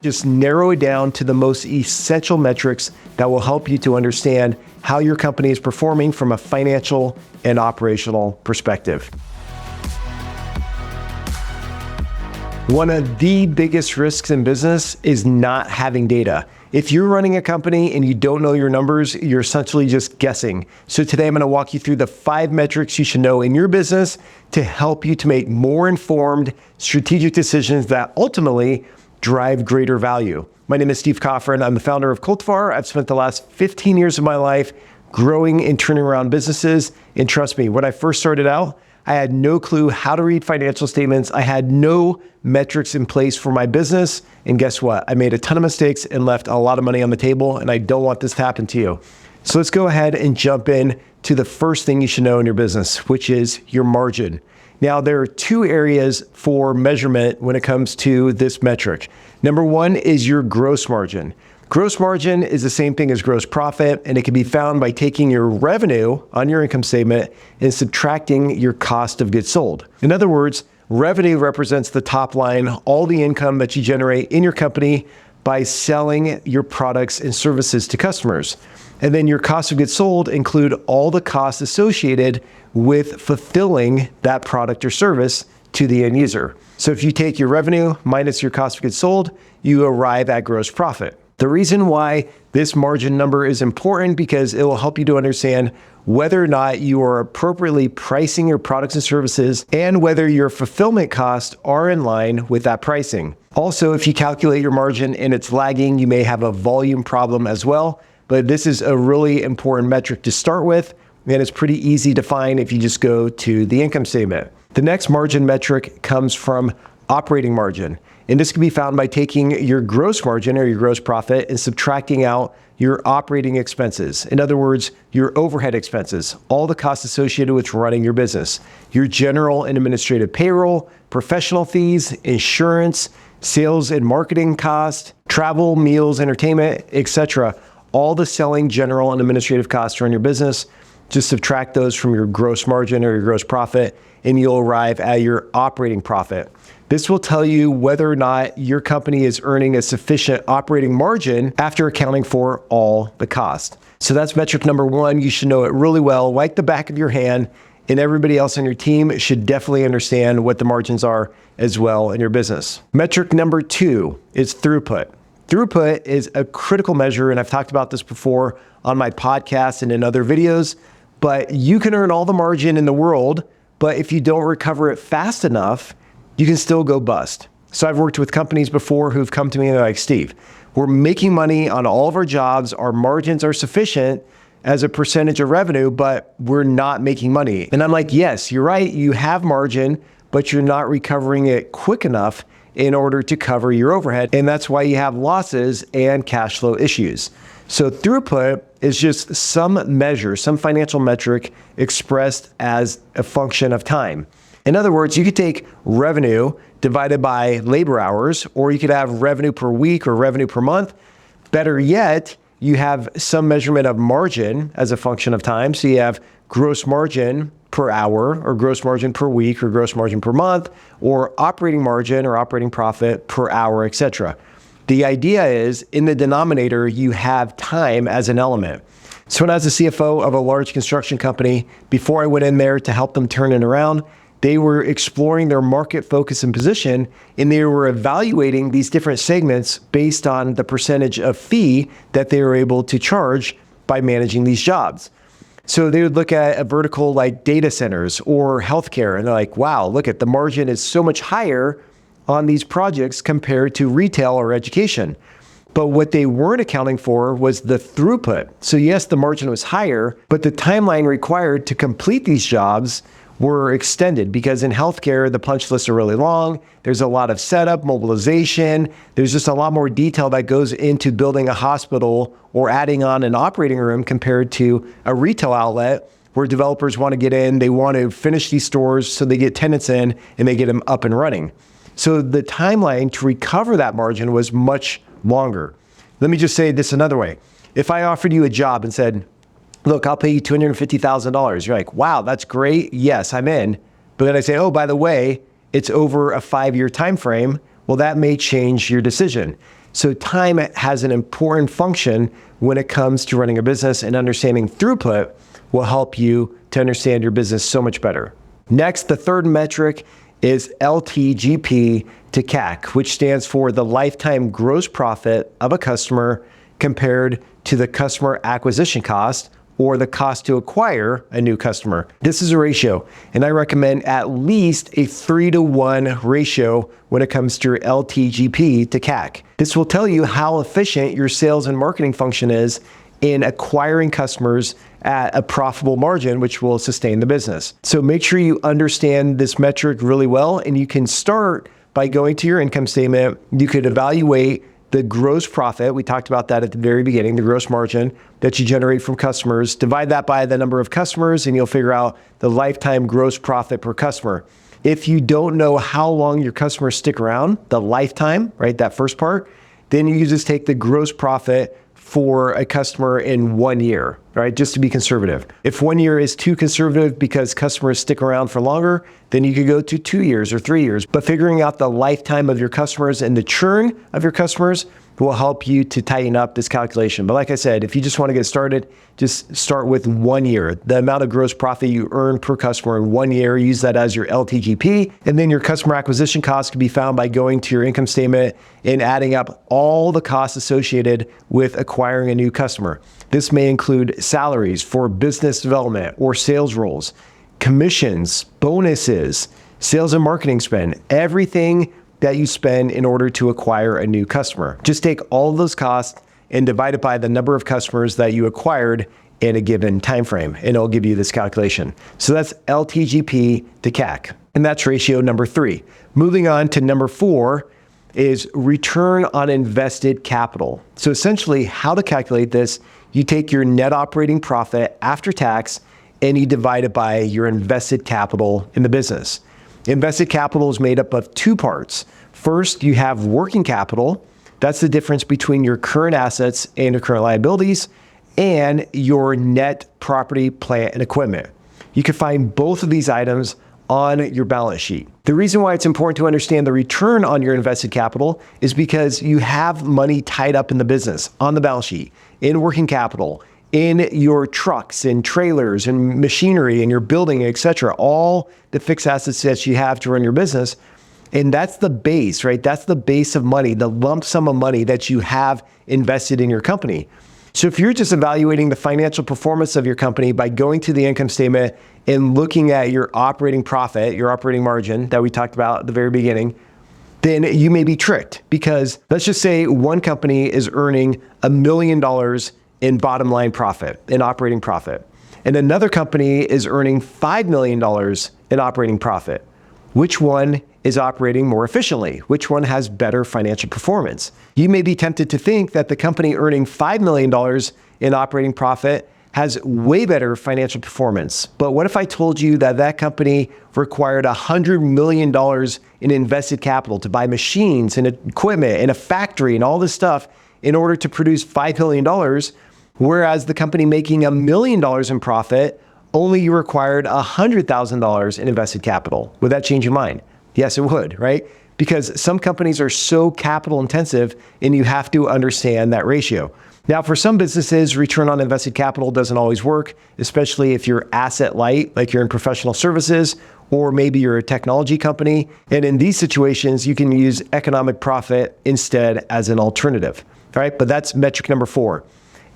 Just narrow it down to the most essential metrics that will help you to understand how your company is performing from a financial and operational perspective. One of the biggest risks in business is not having data. If you're running a company and you don't know your numbers, you're essentially just guessing. So today I'm going to walk you through the 5 metrics you should know in your business to help you to make more informed, strategic decisions that ultimately drive greater value. My name is Steve Coughran. I'm the founder of Coltivar. I've spent the last 15 years of my life growing and turning around businesses. And trust me, when I first started out, I had no clue how to read financial statements. I had no metrics in place for my business. And guess what? I made a ton of mistakes and left a lot of money on the table, and I don't want this to happen to you. So let's go ahead and jump in to the first thing you should know in your business, which is your margin. Now, there are 2 areas for measurement when it comes to this metric. Number 1 is your gross margin. Gross margin is the same thing as gross profit, and it can be found by taking your revenue on your income statement and subtracting your cost of goods sold. In other words, revenue represents the top line, all the income that you generate in your company by selling your products and services to customers. And then your cost of goods sold include all the costs associated with fulfilling that product or service to the end user. So if you take your revenue minus your cost of goods sold, you arrive at gross profit. The reason why this margin number is important because it will help you to understand whether or not you are appropriately pricing your products and services and whether your fulfillment costs are in line with that pricing. Also, if you calculate your margin and it's lagging, you may have a volume problem as well. But this is a really important metric to start with, and it's pretty easy to find if you just go to the income statement. The next margin metric comes from operating margin, and this can be found by taking your gross margin or your gross profit and subtracting out your operating expenses. In other words, your overhead expenses, all the costs associated with running your business, your general and administrative payroll, professional fees, insurance, sales and marketing costs, travel, meals, entertainment, etc. All the selling, general, and administrative costs to run your business, just subtract those from your gross margin or your gross profit, and you'll arrive at your operating profit. This will tell you whether or not your company is earning a sufficient operating margin after accounting for all the cost. So that's metric number 1. You should know it really well, like the back of your hand, and everybody else on your team should definitely understand what the margins are as well in your business. Metric number 2 is throughput. Throughput is a critical measure, and I've talked about this before on my podcast and in other videos, but you can earn all the margin in the world, but if you don't recover it fast enough, you can still go bust. So I've worked with companies before who've come to me and they're like, Steve, we're making money on all of our jobs, our margins are sufficient as a percentage of revenue, but we're not making money. And I'm like, yes, you're right, you have margin, but you're not recovering it quick enough in order to cover your overhead. And that's why you have losses and cash flow issues. So throughput is just some measure, some financial metric expressed as a function of time. In other words, you could take revenue divided by labor hours, or you could have revenue per week or revenue per month. Better yet, you have some measurement of margin as a function of time. So you have gross margin per hour, or gross margin per week, or gross margin per month, or operating margin or operating profit per hour, etc. The idea is in the denominator, you have time as an element. So when I was the CFO of a large construction company, before I went in there to help them turn it around, they were exploring their market focus and position, and they were evaluating these different segments based on the percentage of fee that they were able to charge by managing these jobs. So they would look at a vertical like data centers or healthcare, and they're like, wow, look at the margin is so much higher on these projects compared to retail or education. But what they weren't accounting for was the throughput. So yes, the margin was higher, but the timeline required to complete these jobs were extended because in healthcare, the punch lists are really long. There's a lot of setup, mobilization. There's just a lot more detail that goes into building a hospital or adding on an operating room compared to a retail outlet where developers want to get in, they want to finish these stores so they get tenants in and they get them up and running. So the timeline to recover that margin was much longer. Let me just say this another way. If I offered you a job and said, look, I'll pay you $250,000. You're like, wow, that's great. Yes, I'm in. But then I say, oh, by the way, it's over a 5-year time frame. Well, that may change your decision. So time has an important function when it comes to running a business, and understanding throughput will help you to understand your business so much better. Next, the third metric is LTGP to CAC, which stands for the lifetime gross profit of a customer compared to the customer acquisition cost, or the cost to acquire a new customer. This is a ratio, and I recommend at least a 3-to-1 ratio when it comes to your LTGP to CAC. This will tell you how efficient your sales and marketing function is in acquiring customers at a profitable margin, which will sustain the business. So make sure you understand this metric really well, and you can start by going to your income statement. You could evaluate the gross profit, we talked about that at the very beginning, the gross margin that you generate from customers. Divide that by the number of customers and you'll figure out the lifetime gross profit per customer. If you don't know how long your customers stick around, the lifetime, right, that first part, then you just take the gross profit for a customer in 1 year, right? Just to be conservative. If 1 year is too conservative because customers stick around for longer, then you could go to 2 years or 3 years. But figuring out the lifetime of your customers and the churn of your customers will help you to tighten up this calculation. But like I said, if you just want to get started, just start with 1 year. The amount of gross profit you earn per customer in 1 year, use that as your LTGP. And then your customer acquisition cost can be found by going to your income statement and adding up all the costs associated with acquiring a new customer. This may include salaries for business development or sales roles, commissions, bonuses, sales and marketing spend, everything that you spend in order to acquire a new customer. Just take all of those costs and divide it by the number of customers that you acquired in a given time frame, and it'll give you this calculation. So that's LTGP to CAC, and that's ratio number 3. Moving on to number 4 is return on invested capital. So essentially, how to calculate this, you take your net operating profit after tax and you divide it by your invested capital in the business. Invested capital is made up of 2 parts. First, you have working capital. That's the difference between your current assets and your current liabilities, and your net property, plant, and equipment. You can find both of these items on your balance sheet. The reason why it's important to understand the return on your invested capital is because you have money tied up in the business, on the balance sheet, in working capital, in your trucks and trailers and machinery and your building, etc., all the fixed assets that you have to run your business. And that's the base, right? That's the base of money, the lump sum of money that you have invested in your company. So if you're just evaluating the financial performance of your company by going to the income statement and looking at your operating profit, your operating margin that we talked about at the very beginning, then you may be tricked, because let's just say one company is earning $1 million in bottom line profit, in operating profit, and another company is earning $5 million in operating profit. Which one is operating more efficiently? Which one has better financial performance? You may be tempted to think that the company earning $5 million in operating profit has way better financial performance. But what if I told you that that company required $100 million in invested capital to buy machines and equipment and a factory and all this stuff in order to produce $5 million, whereas the company making $1 million in profit, only you required $100,000 in invested capital? Would that change your mind? Yes, it would, right? Because some companies are so capital intensive, and you have to understand that ratio. Now, for some businesses, return on invested capital doesn't always work, especially if you're asset light, like you're in professional services, or maybe you're a technology company. And in these situations, you can use economic profit instead as an alternative, all right? But that's metric number 4.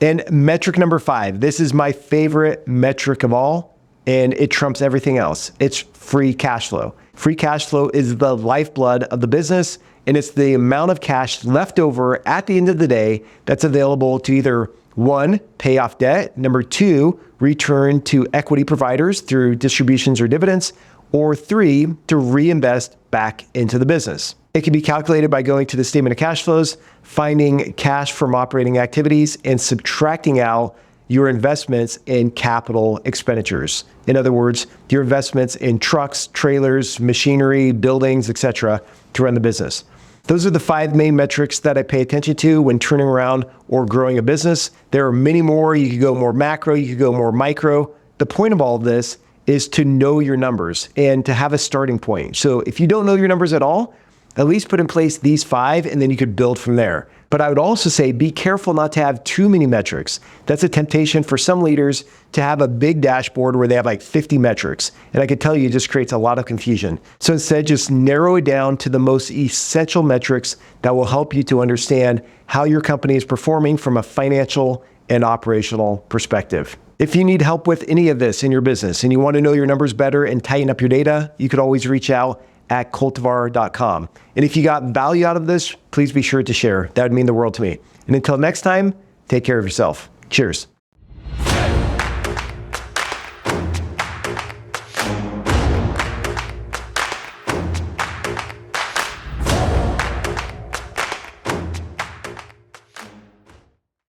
And metric number 5, this is my favorite metric of all, and it trumps everything else. It's free cash flow. Free cash flow is the lifeblood of the business, and it's the amount of cash left over at the end of the day that's available to either 1, pay off debt, number 2, return to equity providers through distributions or dividends, or 3, to reinvest back into the business. It can be calculated by going to the statement of cash flows, finding cash from operating activities, and subtracting out your investments in capital expenditures. In other words, your investments in trucks, trailers, machinery, buildings, etc., to run the business. Those are the 5 main metrics that I pay attention to when turning around or growing a business. There are many more. You could go more macro, you could go more micro. The point of all of this is to know your numbers and to have a starting point. So if you don't know your numbers at all, at least put in place these 5, and then you could build from there. But I would also say be careful not to have too many metrics. That's a temptation for some leaders to have a big dashboard where they have like 50 metrics. And I can tell you it just creates a lot of confusion. So instead, just narrow it down to the most essential metrics that will help you to understand how your company is performing from a financial and operational perspective. If you need help with any of this in your business and you want to know your numbers better and tighten up your data, you could always reach out at Coltivar.com. And if you got value out of this, please be sure to share. That would mean the world to me. And until next time, take care of yourself. Cheers.